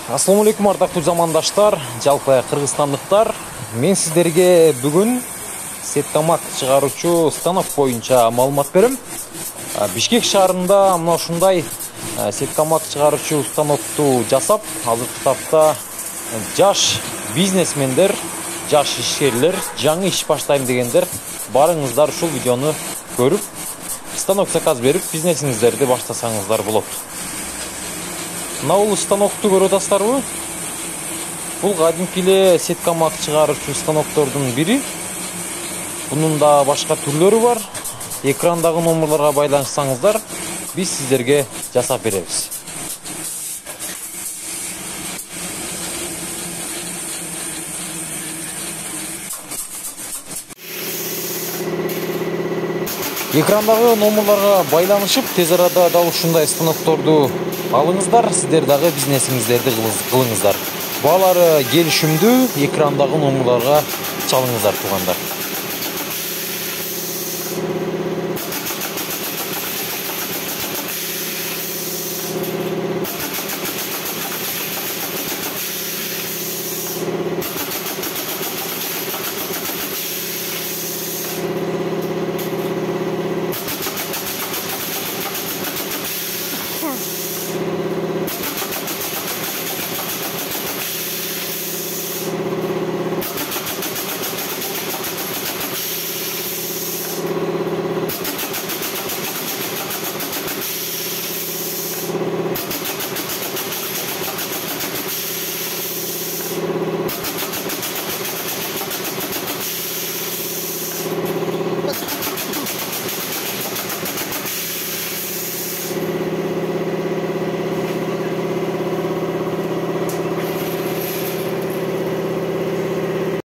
Ассаламу алейкум ардактуу замандаштар, жалпы кыргызстандыктар. Мен сиздерге бүгүн сеткамак чыгаруучу станок боюнча маалымат берем. Бишкек шаарында мына ушундай сеткамак чыгаруучу станокту жасап, азыркы тапта жаш бизнесмендер, жаш ишкерлер, жаңы иш баштайм дегендер барыңыздар ушул видеону көрүп, станок заказ берип, бизнесиңиздерди баштасаңыздар болот. Мына бул станокту көрүп атасыздарбы? Бул кадимки эле сеткамак чыгаруучу станоктордун бири. Бунун да башка түрлөрү бар. Экрандагы номерлорго байланышсаңыздар, биз сиздерге жасап беребиз. Экрандагы номерлорго байланышып, тез арада дал ушундай станокторду алыңыздар, сиздер дагы бизнесиңиздерди кылыңыздар. Баалары келишимдүү, экрандагы номерлорго чалыңыздар туугандар.